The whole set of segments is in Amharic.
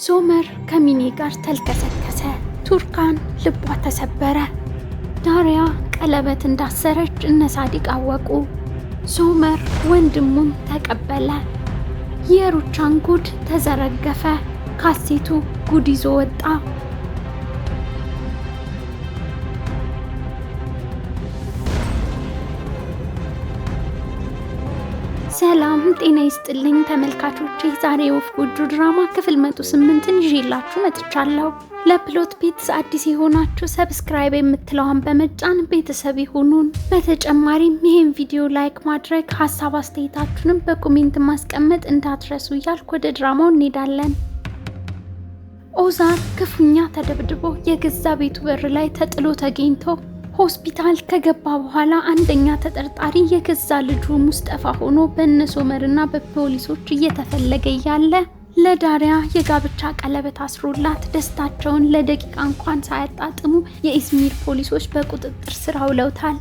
ሶመር ከሚኒ ጋር ተልከሰከሰ። ቱርካን ልቧ ተሰበረ። ዳሪያ ቀለበት እንዳሰረች እነ ሳዲቅ አወቁ። ሶመር ወንድሙን ተቀበለ። የሩቻን ጉድ ተዘረገፈ። ካሴቱ ጉድ ይዞ ወጣ። ሰላም ጤና ይስጥልኝ ተመልካቾቼ፣ ዛሬ ወፍ ጎጆ ድራማ ክፍል 108ን ይዤላችሁ መጥቻለሁ። ለፕሎት ቤትስ አዲስ የሆናችሁ ሰብስክራይብ የምትለዋን በመጫን ቤተሰብ ይሁኑን። በተጨማሪም ይህን ቪዲዮ ላይክ ማድረግ፣ ሀሳብ አስተያየታችሁንም በኮሜንት ማስቀመጥ እንዳትረሱ እያልኩ ወደ ድራማው እንሄዳለን። ኦዛር ክፉኛ ተደብድቦ የገዛ ቤቱ በር ላይ ተጥሎ ተገኝቶ ሆስፒታል ከገባ በኋላ አንደኛ ተጠርጣሪ የገዛ ልጁ ሙስጠፋ ሆኖ በእነ ሶመርና በፖሊሶች እየተፈለገ ያለ ለዳሪያ የጋብቻ ቀለበት አስሮላት ደስታቸውን ለደቂቃ እንኳን ሳያጣጥሙ የኢዝሚር ፖሊሶች በቁጥጥር ስር አውለውታል።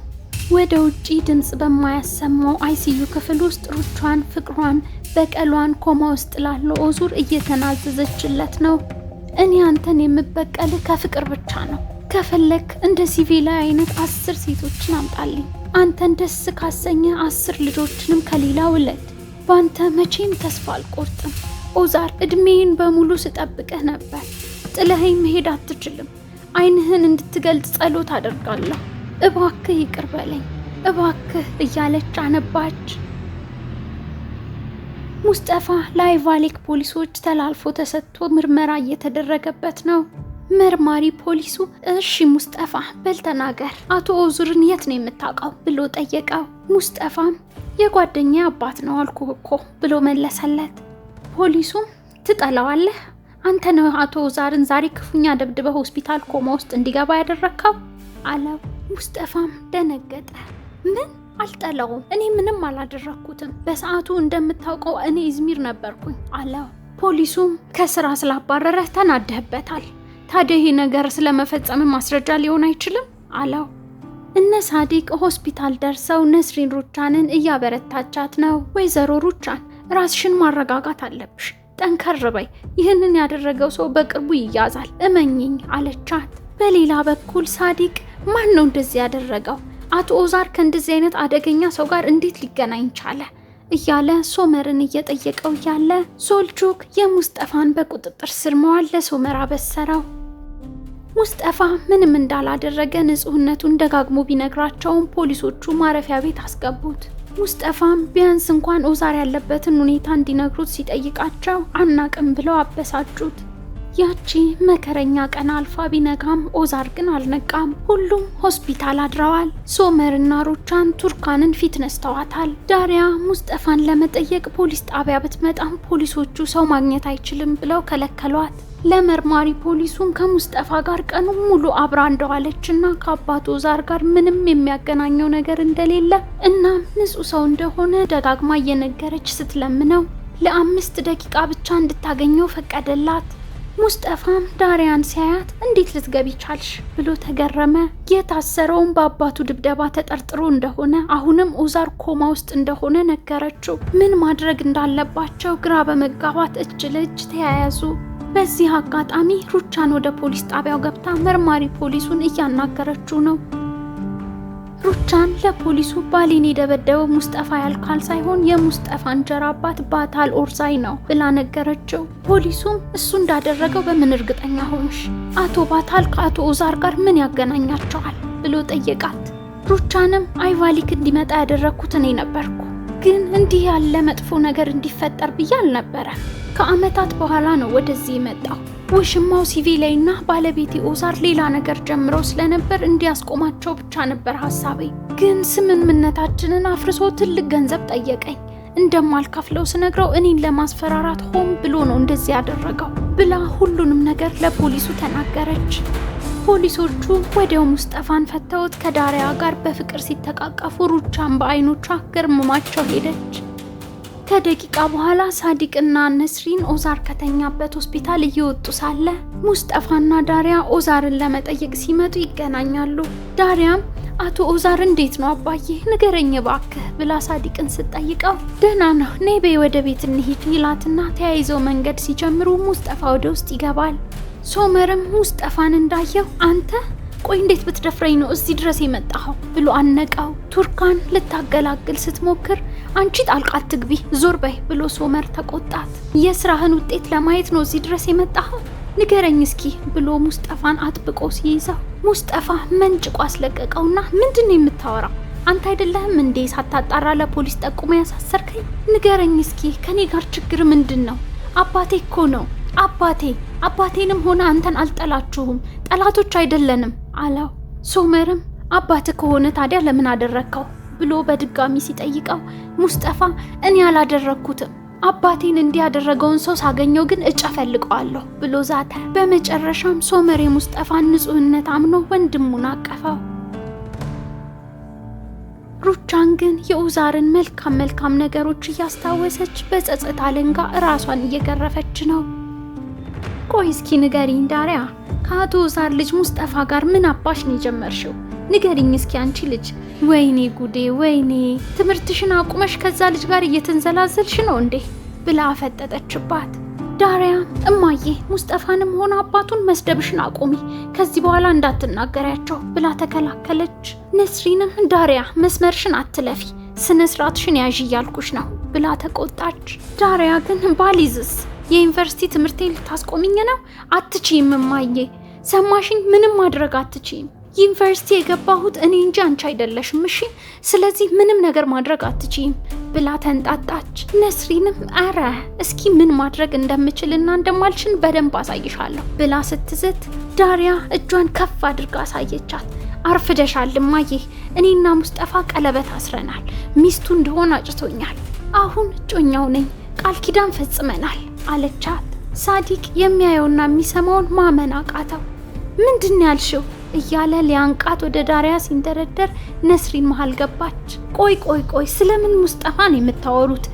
ወደ ውጪ ድምጽ በማያሰማው አይሲዩ ክፍል ውስጥ ሩቿን፣ ፍቅሯን፣ በቀሏን ኮማ ውስጥ ላለው ኦዙር እየተናዘዘችለት ነው። እኔ አንተን የምበቀል ከፍቅር ብቻ ነው። ከፈለክ እንደ ሲቪላ አይነት 10 ሴቶችን አምጣልኝ። አንተን ደስ ካሰኘ 10 ልጆችንም ከሌላ ውለድ። ባንተ መቼም ተስፋ አልቆርጥም። ኦዛር እድሜን በሙሉ ስጠብቅህ ነበር። ጥለኸኝ መሄድ አትችልም። አይንህን እንድትገልጽ ጸሎት አደርጋለሁ። እባክህ ይቅር በለኝ እባክህ እያለች አነባች። ሙስጠፋ ለአይቫሌክ ፖሊሶች ተላልፎ ተሰጥቶ ምርመራ እየተደረገበት ነው። መርማሪ ፖሊሱ እሺ ሙስጠፋ በል ተናገር፣ አቶ ኦዙርን የት ነው የምታውቀው ብሎ ጠየቀው። ሙስጠፋም የጓደኛ አባት ነው አልኩህ እኮ ብሎ መለሰለት። ፖሊሱም ትጠላዋለህ? አንተ ነው አቶ ኦዛርን ዛሬ ክፉኛ ደብድበ ሆስፒታል ኮማ ውስጥ እንዲገባ ያደረግከው አለው። ሙስጠፋም ደነገጠ። ምን? አልጠላውም፣ እኔ ምንም አላደረኩትም። በሰዓቱ እንደምታውቀው እኔ ኢዝሚር ነበርኩኝ አለው። ፖሊሱም ከስራ ስላባረረህ ተናደህበታል። ታዲያ ይሄ ነገር ስለመፈጸም ማስረጃ ሊሆን አይችልም አለው። እነ ሳዲቅ ሆስፒታል ደርሰው ነስሪን ሩቻንን እያበረታቻት ነው። ወይዘሮ ሩቻን ራስሽን ማረጋጋት አለብሽ፣ ጠንከር በይ፣ ይህንን ያደረገው ሰው በቅርቡ ይያዛል፣ እመኝኝ አለቻት። በሌላ በኩል ሳዲቅ ማን ነው እንደዚህ ያደረገው? አቶ ኦዛር ከእንደዚህ አይነት አደገኛ ሰው ጋር እንዴት ሊገናኝ ቻለ? እያለ ሶመርን እየጠየቀው ያለ ሶልጁክ የሙስጠፋን በቁጥጥር ስር መዋል ለሶመር አበሰረው። ሙስጠፋ ምንም እንዳላደረገ ንጹህነቱን ደጋግሞ ቢነግራቸውም ፖሊሶቹ ማረፊያ ቤት አስገቡት። ሙስጠፋም ቢያንስ እንኳን ኦዛር ያለበትን ሁኔታ እንዲነግሩት ሲጠይቃቸው አናቅም ብለው አበሳጩት። ያቺ መከረኛ ቀን አልፋ ቢነጋም ኦዛር ግን አልነቃም። ሁሉም ሆስፒታል አድረዋል። ሶመርና ሩቻን ቱርካንን ፊት ነስተዋታል። ዳሪያ ሙስጠፋን ለመጠየቅ ፖሊስ ጣቢያ ብትመጣም ፖሊሶቹ ሰው ማግኘት አይችልም ብለው ከለከሏት። ለመርማሪ ፖሊሱም ከሙስጠፋ ጋር ቀኑ ሙሉ አብራ እንደዋለችና ከአባቱ ኦዛር ጋር ምንም የሚያገናኘው ነገር እንደሌለ እናም ንጹህ ሰው እንደሆነ ደጋግማ እየነገረች ስትለምነው ለ5 ደቂቃ ብቻ እንድታገኘው ፈቀደላት። ሙስጠፋም ዳሪያን ሲያያት እንዴት ልትገቢ ቻልሽ ብሎ ተገረመ። የታሰረውም በአባቱ ድብደባ ተጠርጥሮ እንደሆነ አሁንም ኦዛር ኮማ ውስጥ እንደሆነ ነገረችው። ምን ማድረግ እንዳለባቸው ግራ በመጋባት እጅ ለእጅ ተያያዙ። በዚህ አጋጣሚ ሩቻን ወደ ፖሊስ ጣቢያው ገብታ መርማሪ ፖሊሱን እያናገረችው ነው። ሩቻን ለፖሊሱ ባሌን የደበደበው ሙስጠፋ ያልካል ሳይሆን የሙስጠፋ እንጀራ አባት ባታል ኦርዛይ ነው ብላ ነገረችው። ፖሊሱም እሱ እንዳደረገው በምን እርግጠኛ ሆንሽ? አቶ ባታል ከአቶ ኦዛር ጋር ምን ያገናኛቸዋል ብሎ ጠየቃት። ሩቻንም አይቫሊክ እንዲመጣ ያደረግኩት እኔ ነበርኩ፣ ግን እንዲህ ያለ መጥፎ ነገር እንዲፈጠር ብዬ አልነበረ። ከአመታት በኋላ ነው ወደዚህ የመጣው። ውሽማው ሲቪላይና ባለቤቴ ኦዛር ሌላ ነገር ጀምረው ስለነበር እንዲያስቆማቸው ብቻ ነበር ሐሳቤ። ግን ስምምነታችንን አፍርሶ ትልቅ ገንዘብ ጠየቀኝ። እንደማልከፍለው ስነግረው እኔን ለማስፈራራት ሆን ብሎ ነው እንደዚህ ያደረገው ብላ ሁሉንም ነገር ለፖሊሱ ተናገረች። ፖሊሶቹ ወዲያው ሙስጠፋን ፈተውት ከዳሪያ ጋር በፍቅር ሲተቃቀፉ ሩቻን በአይኖቿ ገርምማቸው ሄደች። ከደቂቃ በኋላ ሳዲቅና ነስሪን ኦዛር ከተኛበት ሆስፒታል እየወጡ ሳለ ሙስጠፋና ዳሪያ ኦዛርን ለመጠየቅ ሲመጡ ይገናኛሉ። ዳሪያም አቶ ኦዛር እንዴት ነው አባዬ ንገረኝ እባክህ ብላ ሳዲቅን ስትጠይቀው ደህና ነው ነይ በይ ወደ ቤት እንሂድ ይላትና ተያይዘው መንገድ ሲጀምሩ ሙስጠፋ ወደ ውስጥ ይገባል። ሶመርም ሙስጠፋን እንዳየው አንተ ቆይ እንዴት ብትደፍረኝ ነው እዚህ ድረስ የመጣኸው ብሎ አነቀው። ቱርካን ልታገላግል ስትሞክር አንቺ ጣልቃ አትግቢ ዞር በይ ብሎ ሶመር ተቆጣት። የስራህን ውጤት ለማየት ነው እዚህ ድረስ የመጣኸው ንገረኝ እስኪ ብሎ ሙስጠፋን አጥብቆ ሲይዘው ሙስጠፋ መንጭቆ አስለቀቀውና ምንድነው የምታወራው? አንተ አይደለህም እንዴ ሳታጣራ ለፖሊስ ጠቁሞ ያሳሰርከኝ? ንገረኝ እስኪ ከኔ ጋር ችግር ምንድነው? አባቴ እኮ ነው አባቴንም ሆነ አንተን አልጠላችሁም ጠላቶች አይደለንም አለው። ሶመርም አባት ከሆነ ታዲያ ለምን አደረከው ብሎ በድጋሚ ሲጠይቀው ሙስጠፋ እኔ አላደረኩትም አባቴን እንዲያደረገውን ሰው ሳገኘው ግን እጨፈልቀዋለሁ ብሎ ዛተ። በመጨረሻም ሶመር የሙስጠፋን ንጹህነት አምኖ ወንድሙን አቀፈው። ሩቻን ግን የኡዛርን መልካም ነገሮች እያስታወሰች በጸጸት አለንጋ ራሷን እየገረፈች ነው። ቆይ እስኪ ንገሪኝ ዳሪያ ከአቶ ኡዛር ልጅ ሙስጠፋ ጋር ምን አባሽ ነው የጀመርሽው? ንገሪኝ እስኪ አንቺ ልጅ። ወይኔ ጉዴ ወይኔ ትምህርትሽን አቁመሽ ከዛ ልጅ ጋር እየተንዘላዘልሽ ነው እንዴ ብላ አፈጠጠችባት። ዳሪያ እማዬ ሙስጠፋንም ሆነ አባቱን መስደብሽን አቁሚ ከዚህ በኋላ እንዳትናገሪያቸው ብላ ተከላከለች። ነስሪንም ዳሪያ መስመርሽን አትለፊ ስነ ስርዓትሽን ያዥ እያልኩሽ ነው ብላ ተቆጣች። ዳሪያ ግን ባሊዝስ የዩኒቨርሲቲ ትምህርቴን ልታስቆሚኝ ነው? አትችይም እማዬ ሰማሽኝ? ምንም ማድረግ አትችይም። ዩኒቨርሲቲ የገባሁት እኔ እንጂ አንቺ አይደለሽም እሺ? ስለዚህ ምንም ነገር ማድረግ አትችይም ብላ ተንጣጣች። ነስሪንም አረ እስኪ ምን ማድረግ እንደምችልና እንደማልችል በደንብ አሳይሻለሁ ብላ ስትዝት ዳሪያ እጇን ከፍ አድርጋ አሳየቻት። አርፍደሻል እማዬ እኔና ሙስጠፋ ቀለበት አስረናል ሚስቱ እንደሆነ አጭቶኛል አሁን እጮኛው ነኝ ቃል ኪዳን ፈጽመናል አለቻት። ሳዲቅ የሚያየውና የሚሰማውን ማመን አቃተው። ምንድን ያልሽው እያለ ሊያንቃት ወደ ዳሪያ ሲንደረደር ነስሪን መሃል ገባች። ቆይ ስለምን ሙስጠፋ ነው የምታወሩት?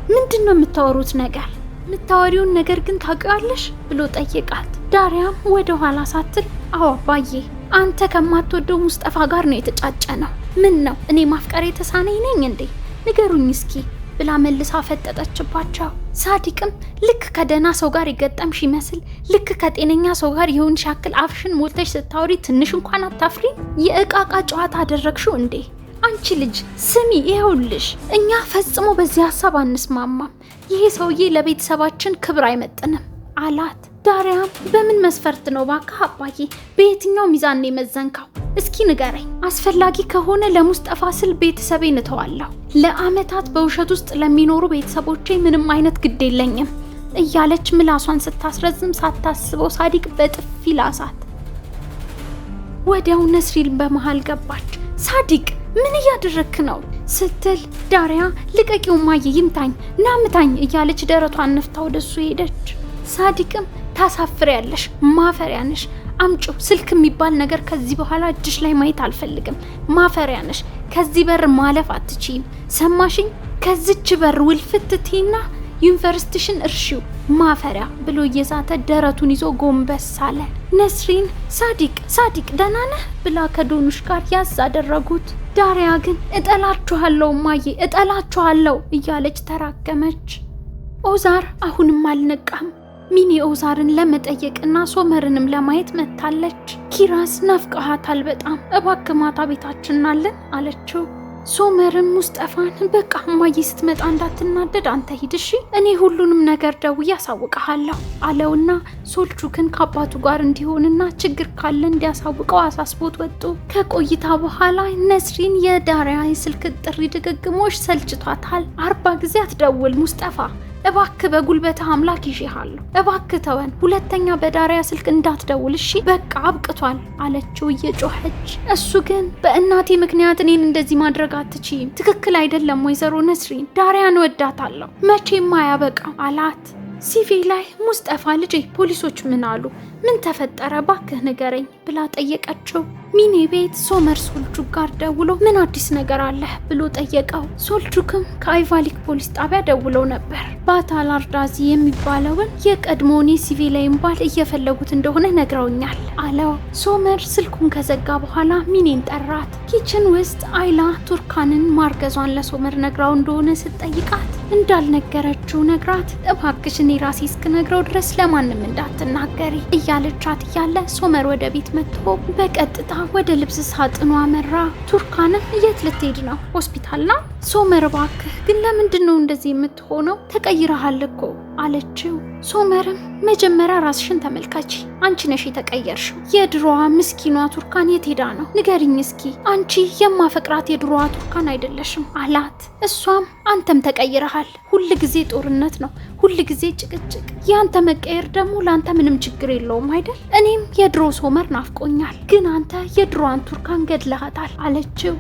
ምንድነው የምታወሩት ነገር? የምታወሪውን ነገር ግን ታውቂዋለሽ ብሎ ጠየቃት። ዳሪያም ወደ ኋላ ሳትል አዎ አባዬ አንተ ከማትወደው ሙስጠፋ ጋር ነው የተጫጨነው። ምን ነው እኔ ማፍቀር የተሳነኝ ነኝ እንዴ? ንገሩኝ እስኪ ብላ መልሳ ፈጠጠችባቸው። ሳዲቅም ልክ ከደህና ሰው ጋር ይገጠምሽ ይመስል ልክ ከጤነኛ ሰው ጋር የሆንሽ ያክል አፍሽን ሞልተሽ ስታወሪ ትንሽ እንኳን አታፍሪ? የእቃቃ ጨዋታ አደረግሽው እንዴ? አንቺ ልጅ ስሚ ይኸውልሽ እኛ ፈጽሞ በዚህ ሀሳብ አንስማማም። ይሄ ሰውዬ ለቤተሰባችን ክብር አይመጥንም አላት። ዳሪያም በምን መስፈርት ነው ባክህ አባዬ በየትኛው ሚዛን ነው የመዘንካው? እስኪ ንገረኝ። አስፈላጊ ከሆነ ለሙስጠፋ ስል ቤተሰቤን እተዋለሁ። ለአመታት በውሸት ውስጥ ለሚኖሩ ቤተሰቦቼ ምንም አይነት ግድ የለኝም እያለች ምላሷን ስታስረዝም ሳታስበው ሳዲቅ በጥፊ ላሳት። ወዲያው ነስሪን በመሃል ገባች። ሳዲቅ ምን እያደረክ ነው ስትል ዳሪያ ልቀቂው እማዬ ይምታኝ ናምታኝ እያለች ደረቷን ነፍታ ወደሱ ሄደች። ሳዲቅም ታሳፍሪያለሽ ማፈሪያነሽ አምጪው ስልክ የሚባል ነገር ከዚህ በኋላ እጅሽ ላይ ማየት አልፈልግም። ማፈሪያነሽ ከዚህ በር ማለፍ አትችይም ሰማሽኝ? ከዚች በር ውልፍትቲና ዩኒቨርሲቲሽን እርሺው ማፈሪያ ብሎ እየዛተ ደረቱን ይዞ ጎንበስ አለ። ነስሪን ሳዲቅ ደህና ነህ ብላ ከዶኑሽ ጋር ያዝ አደረጉት። ዳሪያ ግን እጠላችኋለሁ ማዬ እጠላችኋለሁ እያለች ተራገመች። ኦዛር አሁንም አልነቃም። ሚኒ ኦዛርን ለመጠየቅና ሶመርንም ለማየት መታለች። ኪራስ ናፍቀሃታል በጣም እባክህ ማታ ቤታችን አለን አለችው። ሶመርም ሙስጠፋን በቃ እማዬ ስትመጣ እንዳትናደድ አንተ ሂድ እሺ እኔ ሁሉንም ነገር ደውዬ አሳውቅሃለሁ አለውና ሶልቹክን ከአባቱ ጋር እንዲሆንና ችግር ካለ እንዲያሳውቀው አሳስቦት ወጡ። ከቆይታ በኋላ ነስሪን የዳሪያ የስልክ ጥሪ ድግግሞሽ ሰልችቷታል። 40 ጊዜ አትደውል ሙስጠፋ እባክህ በጉልበታ አምላክ ይዤሃለሁ እባክህ ተወን ሁለተኛ በዳሪያ ስልክ እንዳትደውል እሺ በቃ አብቅቷል አለችው እየጮኸች። እሱ ግን በእናቴ ምክንያት እኔን እንደዚህ ማድረግ አትችይም ትክክል አይደለም ወይዘሮ ነስሪን ዳሪያን ወዳታለሁ መቼም አያበቃም አላት። ሲቪ ላይ ሙስጠፋ ልጄ ፖሊሶች ምን አሉ? ምን ተፈጠረ? ባክህ ንገረኝ ብላ ጠየቀችው። ሚኔ ቤት ሶመር ሶልጁክ ጋር ደውሎ ምን አዲስ ነገር አለ ብሎ ጠየቀው። ሶልጁክም ከአይቫሊክ ፖሊስ ጣቢያ ደውለው ነበር። ባታል አርዳዚ የሚባለውን የቀድሞውን የሲቪ ላይን ባል እየፈለጉት እንደሆነ ነግረውኛል አለው። ሶመር ስልኩን ከዘጋ በኋላ ሚኔን ጠራት። ኪችን ውስጥ አይላ ቱርካንን ማርገዟን ለሶመር ነግራው እንደሆነ ስትጠይቃት እንዳልነገረችው ነግራት እባክሽ እኔ ራሴ እስክነግረው ድረስ ለማንም እንዳትናገሪ እያለቻት እያለ ሶመር ወደ ቤት መጥቶ በቀጥታ ወደ ልብስ ሳጥኑ አመራ። ቱርካንም የት ልትሄድ ነው? ሆስፒታል ነው? ሶመር እባክህ ግን ለምንድን ነው እንደዚህ የምትሆነው? ተቀይረሃል እኮ አለችው። ሶመርም መጀመሪያ ራስሽን ተመልከቺ፣ አንቺ ነሽ የተቀየርሽው። የድሮዋ ምስኪኗ ቱርካን የት ሄዳ ነው? ንገሪኝ እስኪ። አንቺ የማፈቅራት የድሮዋ ቱርካን አይደለሽም አላት። እሷም አንተም ተቀይረሃል፣ ሁል ጊዜ ጦርነት ነው፣ ሁል ጊዜ ጭቅጭቅ። ያንተ መቀየር ደግሞ ለአንተ ምንም ችግር የለውም አይደል? እኔም የድሮ ሶመር ናፍቆኛል፣ ግን አንተ የድሮዋን ቱርካን ገድለሃታል አለችው።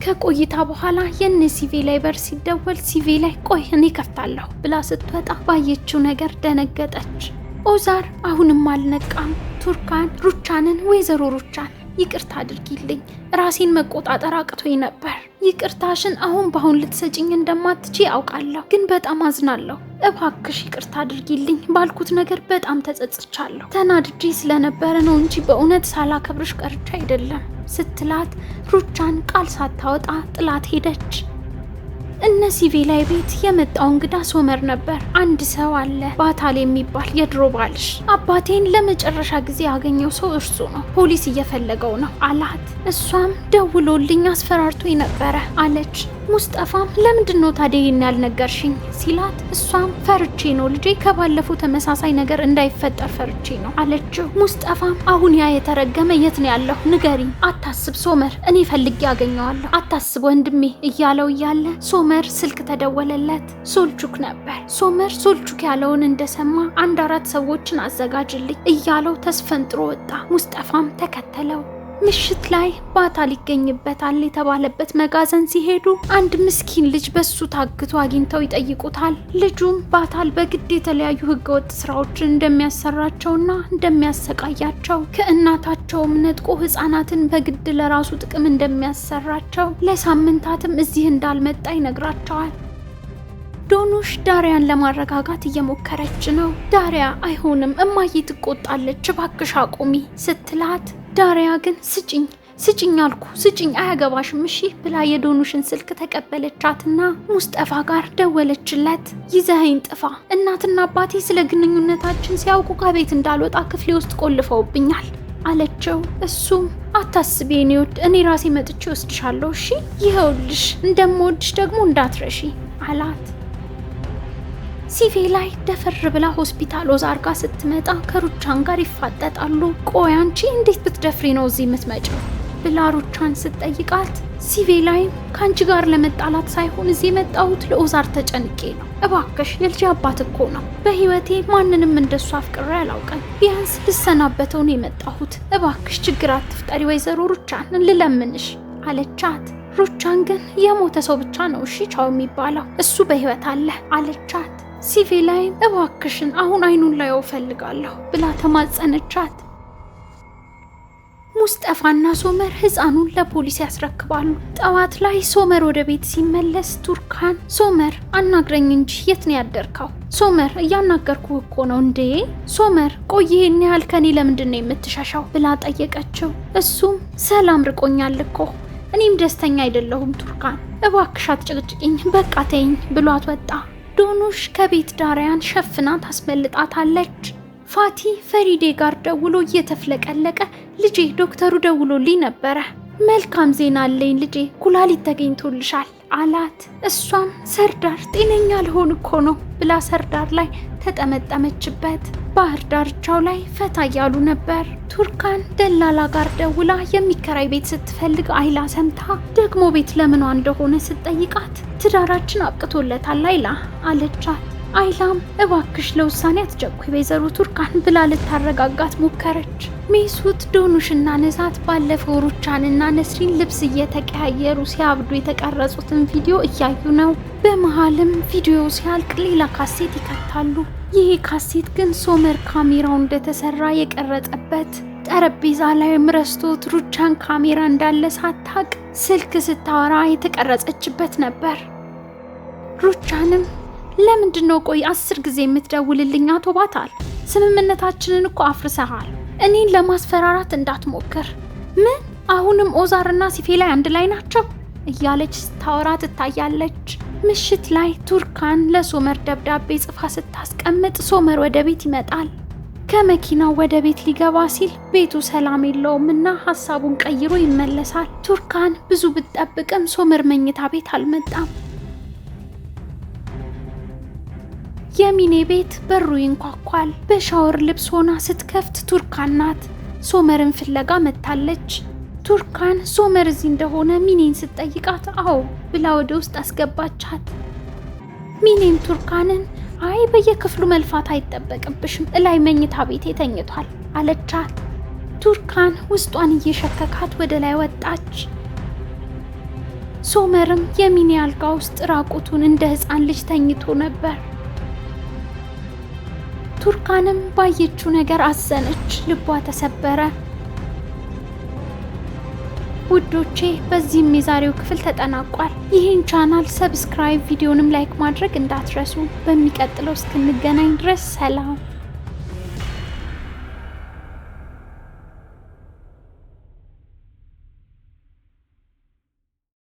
ከቆይታ በኋላ የነ ሲቪ ላይ በር ሲደወል ሲቪ ላይ ቆይ እኔ ከፍታለሁ ብላ ስትወጣ ባየችው ነገር ደነገጠች። ኦዛር አሁንም አልነቃም። ቱርካን ሩቻንን ወይዘሮ ሩቻን ይቅርታ አድርጊልኝ፣ ራሴን መቆጣጠር አቅቶኝ ነበር። ይቅርታሽን አሁን ልትሰጪኝ እንደማትቺ አውቃለሁ፣ ግን በጣም አዝናለሁ። እባክሽ ይቅርታ አድርጊልኝ፣ ባልኩት ነገር በጣም ተጸጽቻለሁ። ተናድጄ ስለነበረ ነው እንጂ በእውነት ሳላከብርሽ ቀርቻ አይደለም ስትላት ሩቻን ቃል ሳታወጣ ጥላት ሄደች። እነ ሲቪ ላይ ቤት የመጣው እንግዳ ሶመር ነበር። አንድ ሰው አለ ባታል የሚባል የድሮ ባልሽ። አባቴን ለመጨረሻ ጊዜ ያገኘው ሰው እርሱ ነው፣ ፖሊስ እየፈለገው ነው አላት። እሷም ደውሎልኝ አስፈራርቶኝ ነበረ አለች። ሙስጠፋም ለምንድን ነው ታዲያ ይሄን ያልነገርሽኝ ሲላት እሷም ፈርቼ ነው ልጄ፣ ከባለፈው ተመሳሳይ ነገር እንዳይፈጠር ፈርቼ ነው አለችው። ሙስጠፋም አሁን ያ የተረገመ የት ነው ያለው? ንገሪኝ። አታስብ ሶመር፣ እኔ ፈልጌ ያገኘዋለሁ፣ አታስብ ወንድሜ እያለው እያለ ሶመር ስልክ ተደወለለት። ሶልጁክ ነበር። ሶመር ሶልጁክ ያለውን እንደሰማ 1-4 ሰዎችን አዘጋጅልኝ እያለው ተስፈንጥሮ ወጣ። ሙስጠፋም ተከተለው። ምሽት ላይ ባታል ይገኝበታል የተባለበት መጋዘን ሲሄዱ አንድ ምስኪን ልጅ በሱ ታግቶ አግኝተው ይጠይቁታል። ልጁም ባታል በግድ የተለያዩ ህገወጥ ስራዎችን እንደሚያሰራቸውና እንደሚያሰቃያቸው ከእናታቸውም ነጥቆ ህፃናትን በግድ ለራሱ ጥቅም እንደሚያሰራቸው ለሳምንታትም እዚህ እንዳልመጣ ይነግራቸዋል። ዶኑሽ ዳሪያን ለማረጋጋት እየሞከረች ነው። ዳሪያ አይሆንም እማዬ ትቆጣለች፣ እባክሽ አቁሚ ስትላት ዳሪያ ግን ስጭኝ አልኩ፣ ስጭኝ አያገባሽም እሺ ብላ የዶኑሽን ስልክ ተቀበለቻትና ሙስጠፋ ጋር ደወለችለት። ይዘኸኝ ጥፋ፣ እናትና አባቴ ስለ ግንኙነታችን ሲያውቁ ከቤት እንዳልወጣ ክፍሌ ውስጥ ቆልፈውብኛል አለችው። እሱም አታስቢ የኔ ውድ፣ እኔ ራሴ መጥቼ ወስድሻለሁ እሺ፣ ይኸውልሽ እንደምወድሽ ደግሞ እንዳትረሺ አላት። ሲቪ ላይ ደፈር ብላ ሆስፒታል ኦዛር ጋር ስትመጣ ከሩቻን ጋር ይፋጠጣሉ። ቆይ አንቺ እንዴት ብትደፍሪ ነው እዚህ የምትመጪው ብላ ሩቻን ስትጠይቃት ሲቪ ላይ ከአንቺ ጋር ለመጣላት ሳይሆን እዚህ የመጣሁት ለኦዛር ተጨንቄ ነው። እባክሽ የልጅ አባት እኮ ነው። በህይወቴ ማንንም እንደሱ አፍቅሬ አላውቅም። ቢያንስ ልሰናበተው ነው የመጣሁት። እባክሽ ችግር አትፍጠሪ ወይዘሮ ሩቻን ልለምንሽ አለቻት። ሩቻን ግን የሞተ ሰው ብቻ ነው እሺ ቻው የሚባለው፣ እሱ በህይወት አለ አለቻት። ሲቪ ላይ እባክሽን አሁን አይኑን ላየው ፈልጋለሁ ብላ ተማጸነቻት። ሙስጠፋና ሶመር ህፃኑን ለፖሊስ ያስረክባሉ። ጠዋት ላይ ሶመር ወደ ቤት ሲመለስ ቱርካን ሶመር አናግረኝ እንጂ የት ነው ያደርከው? ሶመር እያናገርኩህ እኮ ነው እንዴ? ሶመር ቆይ ይሄን ያህል ከኔ ለምንድን ነው የምትሸሻው ብላ ጠየቀችው። እሱም ሰላም ርቆኛል እኮ እኔም ደስተኛ አይደለሁም ቱርካን፣ እባክሽ አትጨቅጭቅኝ በቃ ተይኝ ብሏት ወጣ። ዶኑሽ ከቤት ዳሪያን ሸፍና ታስመልጣታለች። ፋቲ ፈሪዴ ጋር ደውሎ እየተፍለቀለቀ ልጄ ዶክተሩ ደውሎልኝ ነበረ፣ መልካም ዜና አለኝ ልጄ፣ ኩላሊት ተገኝቶልሻል አላት። እሷም ሰርዳር ጤነኛ ልሆን እኮ ነው ብላ ሰርዳር ላይ ተጠመጠመችበት። ባህር ዳርቻው ላይ ፈታ እያሉ ነበር። ቱርካን ደላላ ጋር ደውላ የሚከራይ ቤት ስትፈልግ አይላ ሰምታ ደግሞ ቤት ለምኗ እንደሆነ ስትጠይቃት ትዳራችን አብቅቶለታል አይላ አለቻት። አይላም እባክሽ ለውሳኔ አትቸኩይ ወይዘሮ ቱርካን ብላ ልታረጋጋት ሞከረች። ሜሱት ዶኑሽና ነዛት ባለፈው ሩቻንና ነስሪን ልብስ እየተቀያየሩ ሲያብዱ የተቀረጹትን ቪዲዮ እያዩ ነው። በመሃልም ቪዲዮ ሲያልቅ ሌላ ካሴት ይከታሉ። ይህ ካሴት ግን ሶመር ካሜራው እንደተሰራ የቀረጸበት ጠረጴዛ ላይ ረስቶት ሩቻን ካሜራ እንዳለ ሳታቅ ስልክ ስታወራ የተቀረጸችበት ነበር። ሩቻንም ለምንድነው ቆይ 10 ጊዜ የምትደውልልኝ አቶ ባታል? ስምምነታችንን እኮ አፍርሰሃል። እኔን ለማስፈራራት እንዳትሞክር። ምን አሁንም ኦዛርና ሲፌ ላይ አንድ ላይ ናቸው እያለች ስታወራ ትታያለች። ምሽት ላይ ቱርካን ለሶመር ደብዳቤ ጽፋ ስታስቀምጥ ሶመር ወደ ቤት ይመጣል። ከመኪናው ወደ ቤት ሊገባ ሲል ቤቱ ሰላም የለውምና ሀሳቡን ቀይሮ ይመለሳል። ቱርካን ብዙ ብትጠብቅም ሶመር መኝታ ቤት አልመጣም። የሚኔ ቤት በሩ ይንኳኳል። በሻወር ልብስ ሆና ስትከፍት ቱርካን ናት። ሶመርን ፍለጋ መጥታለች። ቱርካን ሶመር እዚህ እንደሆነ ሚኔን ስትጠይቃት አዎ ብላ ወደ ውስጥ አስገባቻት። ሚኔም ቱርካንን አይ በየክፍሉ መልፋት አይጠበቅብሽም፣ እላይ መኝታ ቤቴ ተኝቷል አለቻት። ቱርካን ውስጧን እየሸከካት ወደ ላይ ወጣች። ሶመርም የሚኔ አልጋ ውስጥ ራቁቱን እንደ ሕፃን ልጅ ተኝቶ ነበር። ቱርካንም ባየችው ነገር አዘነች፣ ልቧ ተሰበረ። ውዶቼ በዚህም የዛሬው ክፍል ተጠናቋል። ይህን ቻናል ሰብስክራይብ፣ ቪዲዮንም ላይክ ማድረግ እንዳትረሱ። በሚቀጥለው እስክንገናኝ ድረስ ሰላም።